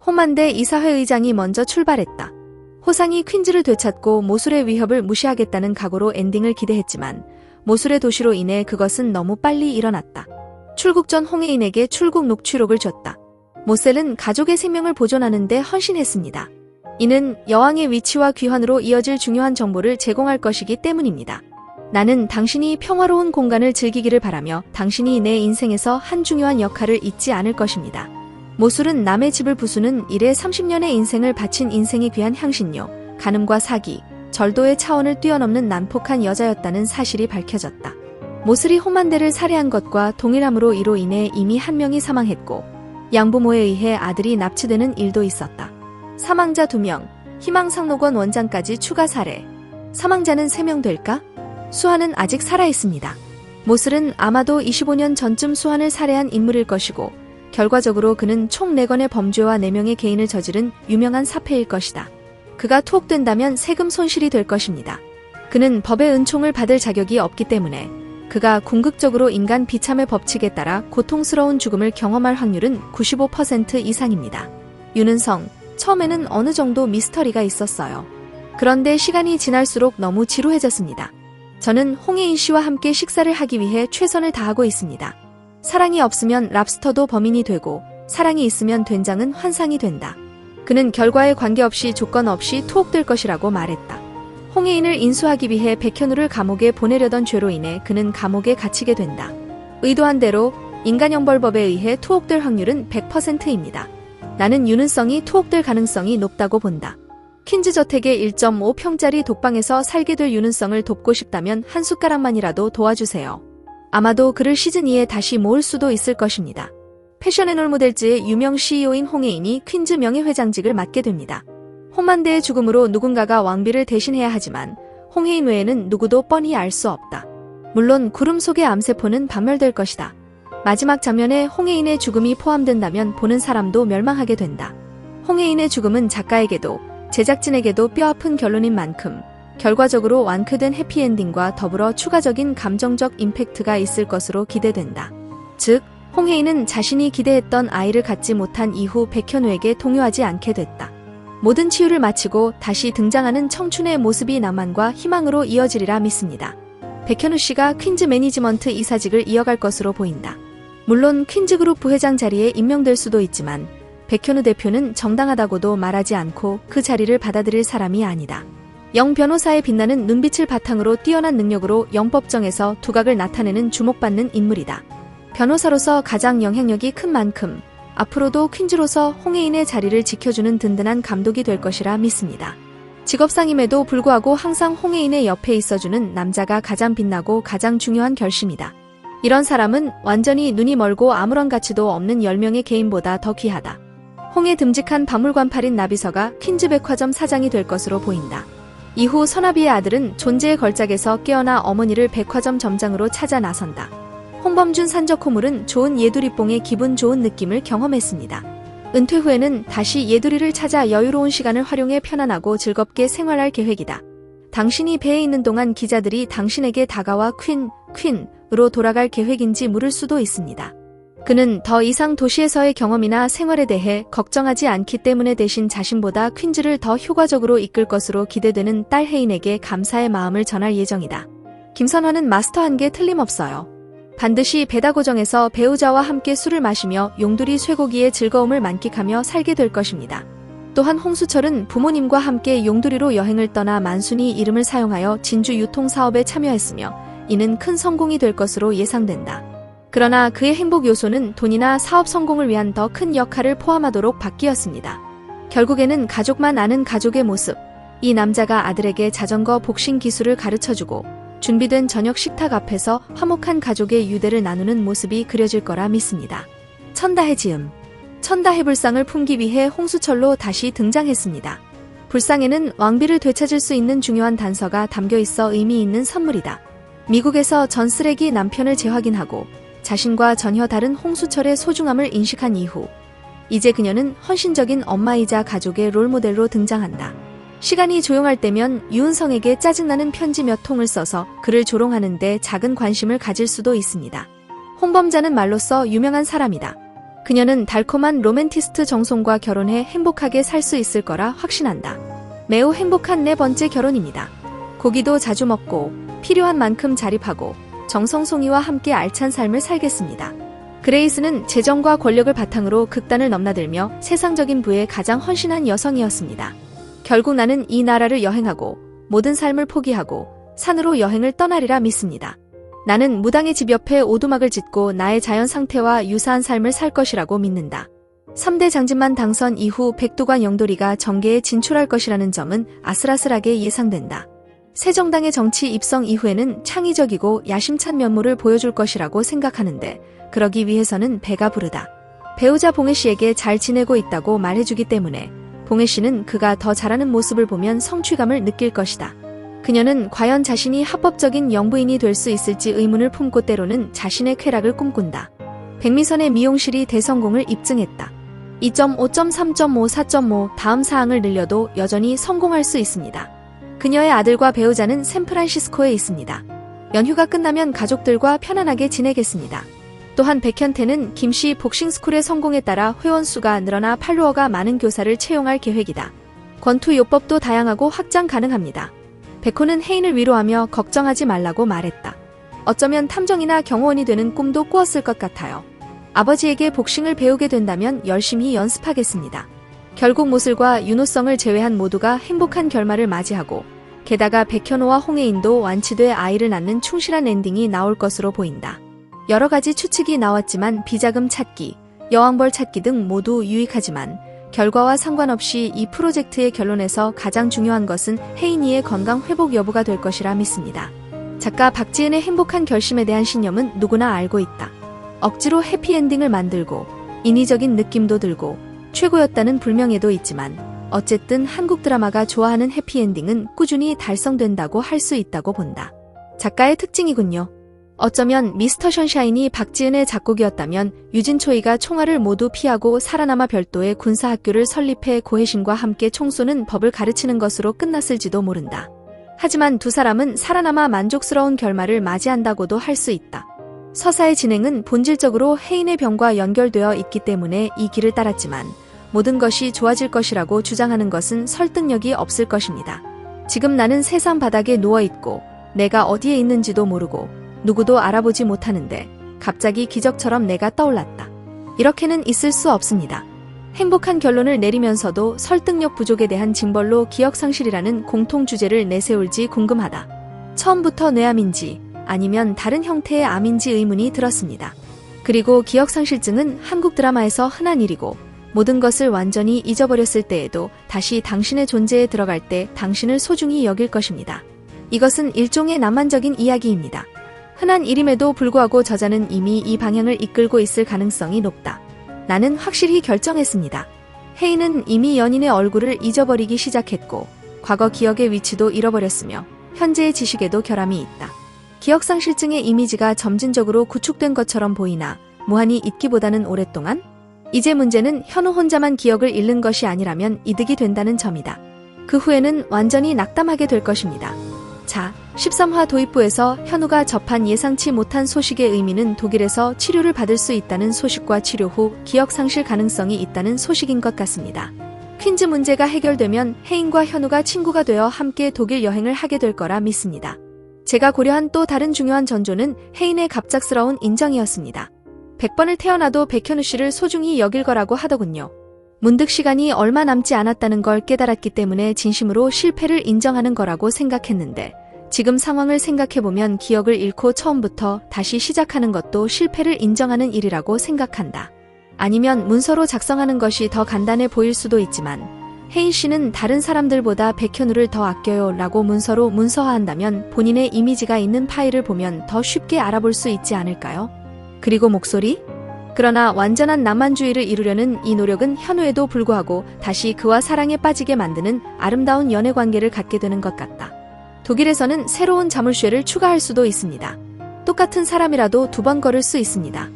홈만대 이사회 의장이 먼저 출발했다. 호상이 퀸즈를 되찾고 모술의 위협을 무시하겠다는 각오로 엔딩을 기대했지만 모술의 도시로 인해 그것은 너무 빨리 일어났다. 출국 전 홍해인에게 출국 녹취록을 줬다. 모셀은 가족의 생명을 보존하는 데 헌신했습니다. 이는 여왕의 위치와 귀환으로 이어질 중요한 정보를 제공할 것이기 때문입니다. 나는 당신이 평화로운 공간을 즐기기를 바라며 당신이 내 인생에서 한 중요한 역할을 잊지 않을 것입니다. 모술은 남의 집을 부수는 일에 30년의 인생을 바친 인생이 귀한 향신료, 간음과 사기, 절도의 차원을 뛰어넘는 난폭한 여자였다는 사실이 밝혀졌다. 모슬이 홈만대를 살해한 것과 동일함으로 이로 인해 이미 한 명이 사망했고 양부모에 의해 아들이 납치되는 일도 있었다. 사망자 2명, 희망상록원 원장까지 추가 살해. 사망자는 3명 될까? 수환은 아직 살아있습니다. 모슬은 아마도 25년 전쯤 수환을 살해한 인물일 것이고 결과적으로 그는 총 4건의 범죄와 4명의 개인을 저지른 유명한 사패일 것이다. 그가 투옥된다면 세금 손실이 될 것입니다. 그는 법의 은총을 받을 자격이 없기 때문에 그가 궁극적으로 인간 비참의 법칙에 따라 고통스러운 죽음을 경험할 확률은 95% 이상입니다. 윤은성, 처음에는 어느 정도 미스터리가 있었어요. 그런데 시간이 지날수록 너무 지루해졌습니다. 저는 홍혜인 씨와 함께 식사를 하기 위해 최선을 다하고 있습니다. 사랑이 없으면 랍스터도 범인이 되고 사랑이 있으면 된장은 환상이 된다. 그는 결과에 관계없이 조건 없이 투옥될 것이라고 말했다. 홍혜인을 인수하기 위해 백현우를 감옥에 보내려던 죄로 인해 그는 감옥에 갇히게 된다. 의도한 대로 인간형벌법에 의해 투옥될 확률은 100%입니다. 나는 윤은성이 투옥될 가능성이 높다고 본다. 퀸즈 저택의 1.5평짜리 독방에서 살게 될 윤은성을 돕고 싶다면 한 숟가락만이라도 도와주세요. 아마도 그를 시즌2에 다시 모을 수도 있을 것입니다. 패션의 롤모델즈의 유명 CEO인 홍혜인이 퀸즈 명예회장직을 맡게 됩니다. 홈만대의 죽음으로 누군가가 왕비를 대신해야 하지만 홍혜인 외에는 누구도 뻔히 알 수 없다. 물론 구름 속의 암세포는 박멸될 것이다. 마지막 장면에 홍혜인의 죽음이 포함된다면 보는 사람도 멸망하게 된다. 홍혜인의 죽음은 작가에게도 제작진에게도 뼈아픈 결론인 만큼 결과적으로 완쾌된 해피엔딩과 더불어 추가적인 감정적 임팩트가 있을 것으로 기대된다. 즉, 홍혜인은 자신이 기대했던 아이를 갖지 못한 이후 백현우에게 동요하지 않게 됐다. 모든 치유를 마치고 다시 등장하는 청춘의 모습이 낭만과 희망으로 이어지리라 믿습니다. 백현우 씨가 퀸즈 매니지먼트 이사직을 이어갈 것으로 보인다. 물론 퀸즈그룹 부회장 자리에 임명될 수도 있지만 백현우 대표는 정당하다고도 말하지 않고 그 자리를 받아들일 사람이 아니다. 영 변호사의 빛나는 눈빛을 바탕으로 뛰어난 능력으로 영법정에서 두각을 나타내는 주목받는 인물이다. 변호사로서 가장 영향력이 큰 만큼 앞으로도 퀸즈로서 홍혜인의 자리를 지켜주는 든든한 감독이 될 것이라 믿습니다. 직업상임에도 불구하고 항상 홍혜인의 옆에 있어주는 남자가 가장 빛나고 가장 중요한 결심이다. 이런 사람은 완전히 눈이 멀고 아무런 가치도 없는 10명의 개인보다 더 귀하다. 홍의 듬직한 박물관팔인 나비서가 퀸즈 백화점 사장이 될 것으로 보인다. 이후 선아비의 아들은 존재의 걸작에서 깨어나 어머니를 백화점 점장으로 찾아 나선다. 홍범준 산적호물은 좋은 예두리뽕의 기분 좋은 느낌을 경험했습니다. 은퇴 후에는 다시 예두리를 찾아 여유로운 시간을 활용해 편안하고 즐겁게 생활할 계획이다. 당신이 배에 있는 동안 기자들이 당신에게 다가와 퀸으로 돌아갈 계획인지 물을 수도 있습니다. 그는 더 이상 도시에서의 경험이나 생활에 대해 걱정하지 않기 때문에 대신 자신보다 퀸즈를 더 효과적으로 이끌 것으로 기대되는 딸 혜인에게 감사의 마음을 전할 예정이다. 김선화는 마스터한 게 틀림없어요. 반드시 배다고정에서 배우자와 함께 술을 마시며 용두리 쇠고기의 즐거움을 만끽하며 살게 될 것입니다. 또한 홍수철은 부모님과 함께 용두리로 여행을 떠나 만순이 이름을 사용하여 진주 유통사업에 참여했으며 이는 큰 성공이 될 것으로 예상된다. 그러나 그의 행복 요소는 돈이나 사업 성공을 위한 더 큰 역할을 포함하도록 바뀌었습니다. 결국에는 가족만 아는 가족의 모습, 이 남자가 아들에게 자전거 복싱 기술을 가르쳐주고 준비된 저녁 식탁 앞에서 화목한 가족의 유대를 나누는 모습이 그려질 거라 믿습니다. 천다해 지음. 천다해 불상을 품기 위해 홍수철로 다시 등장했습니다. 불상에는 왕비를 되찾을 수 있는 중요한 단서가 담겨 있어 의미 있는 선물이다. 미국에서 전 쓰레기 남편을 재확인하고 자신과 전혀 다른 홍수철의 소중함을 인식한 이후 이제 그녀는 헌신적인 엄마이자 가족의 롤모델로 등장한다. 시간이 조용할 때면 유은성에게 짜증나는 편지 몇 통을 써서 그를 조롱하는데 작은 관심을 가질 수도 있습니다. 홍범자는 말로써 유명한 사람이다. 그녀는 달콤한 로맨티스트 정송과 결혼해 행복하게 살 수 있을 거라 확신한다. 매우 행복한 네 번째 결혼입니다. 고기도 자주 먹고 필요한 만큼 자립하고 정성송이와 함께 알찬 삶을 살겠습니다. 그레이스는 재정과 권력을 바탕으로 극단을 넘나들며 세상적인 부에 가장 헌신한 여성이었습니다. 결국 나는 이 나라를 여행하고 모든 삶을 포기하고 산으로 여행을 떠나리라 믿습니다. 나는 무당의 집 옆에 오두막을 짓고 나의 자연 상태와 유사한 삶을 살 것이라고 믿는다. 3대 장진만 당선 이후 백두관 영도리가 정계에 진출할 것이라는 점은 아슬아슬하게 예상된다. 새정당의 정치 입성 이후에는 창의적이고 야심찬 면모를 보여줄 것이라고 생각하는데 그러기 위해서는 배가 부르다. 배우자 봉혜 씨에게 잘 지내고 있다고 말해주기 때문에 봉혜 씨는 그가 더 잘하는 모습을 보면 성취감을 느낄 것이다. 그녀는 과연 자신이 합법적인 영부인이 될 수 있을지 의문을 품고 때로는 자신의 쾌락을 꿈꾼다. 백미선의 미용실이 대성공을 입증했다. 2.5, 3.5, 4.5 다음 사항을 늘려도 여전히 성공할 수 있습니다. 그녀의 아들과 배우자는 샌프란시스코에 있습니다. 연휴가 끝나면 가족들과 편안하게 지내겠습니다. 또한 백현태는 김씨 복싱스쿨의 성공에 따라 회원수가 늘어나 팔로워가 많은 교사를 채용할 계획이다. 권투 요법도 다양하고 확장 가능합니다. 백호는 혜인을 위로하며 걱정하지 말라고 말했다. 어쩌면 탐정이나 경호원이 되는 꿈도 꾸었을 것 같아요. 아버지에게 복싱을 배우게 된다면 열심히 연습하겠습니다. 결국 모슬과 윤호성을 제외한 모두가 행복한 결말을 맞이하고 게다가 백현호와 홍혜인도 완치돼 아이를 낳는 충실한 엔딩이 나올 것으로 보인다. 여러 가지 추측이 나왔지만 비자금 찾기, 여왕벌 찾기 등 모두 유익하지만 결과와 상관없이 이 프로젝트의 결론에서 가장 중요한 것은 혜인이의 건강 회복 여부가 될 것이라 믿습니다. 작가 박지은의 행복한 결심에 대한 신념은 누구나 알고 있다. 억지로 해피엔딩을 만들고 인위적인 느낌도 들고 최고였다는 불명예도 있지만 어쨌든 한국 드라마가 좋아하는 해피엔딩은 꾸준히 달성된다고 할 수 있다고 본다. 작가의 특징이군요. 어쩌면 미스터 션샤인이 박지은의 작곡이었다면 유진초이가 총알을 모두 피하고 살아남아 별도의 군사학교를 설립해 고혜신과 함께 총 쏘는 법을 가르치는 것으로 끝났을지도 모른다. 하지만 두 사람은 살아남아 만족스러운 결말을 맞이한다고도 할 수 있다. 서사의 진행은 본질적으로 혜인의 병과 연결되어 있기 때문에 이 길을 따랐지만 모든 것이 좋아질 것이라고 주장하는 것은 설득력이 없을 것입니다. 지금 나는 세상 바닥에 누워있고 내가 어디에 있는지도 모르고 누구도 알아보지 못하는데 갑자기 기적처럼 내가 떠올랐다. 이렇게는 있을 수 없습니다. 행복한 결론을 내리면서도 설득력 부족에 대한 징벌로 기억상실이라는 공통주제를 내세울지 궁금하다. 처음부터 뇌암인지 아니면 다른 형태의 암인지 의문이 들었습니다. 그리고 기억상실증은 한국 드라마에서 흔한 일이고 모든 것을 완전히 잊어버렸을 때에도 다시 당신의 존재에 들어갈 때 당신을 소중히 여길 것입니다. 이것은 일종의 낭만적인 이야기입니다. 흔한 일임에도 불구하고 저자는 이미 이 방향을 이끌고 있을 가능성이 높다. 나는 확실히 결정했습니다. 혜인은 이미 연인의 얼굴을 잊어버리기 시작했고 과거 기억의 위치도 잃어버렸으며 현재의 지식에도 결함이 있다. 기억상실증의 이미지가 점진적으로 구축된 것처럼 보이나 무한히 잊기보다는 오랫동안? 이제 문제는 현우 혼자만 기억을 잃는 것이 아니라면 이득이 된다는 점이다. 그 후에는 완전히 낙담하게 될 것입니다. 자, 13화 도입부에서 현우가 접한 예상치 못한 소식의 의미는 독일에서 치료를 받을 수 있다는 소식과 치료 후 기억상실 가능성이 있다는 소식인 것 같습니다. 퀸즈 문제가 해결되면 혜인과 현우가 친구가 되어 함께 독일 여행을 하게 될 거라 믿습니다. 제가 고려한 또 다른 중요한 전조는 혜인의 갑작스러운 인정이었습니다. 100번을 태어나도 백현우 씨를 소중히 여길 거라고 하더군요. 문득 시간이 얼마 남지 않았다는 걸 깨달았기 때문에 진심으로 실패를 인정하는 거라고 생각했는데 지금 상황을 생각해보면 기억을 잃고 처음부터 다시 시작하는 것도 실패를 인정하는 일이라고 생각한다. 아니면 문서로 작성하는 것이 더 간단해 보일 수도 있지만 혜인 씨는 다른 사람들보다 백현우를 더 아껴요 라고 문서로 문서화한다면 본인의 이미지가 있는 파일을 보면 더 쉽게 알아볼 수 있지 않을까요? 그리고 목소리? 그러나 완전한 낭만주의를 이루려는 이 노력은 현우에도 불구하고 다시 그와 사랑에 빠지게 만드는 아름다운 연애관계를 갖게 되는 것 같다. 독일에서는 새로운 자물쇠를 추가할 수도 있습니다. 똑같은 사람이라도 두 번 걸을 수 있습니다.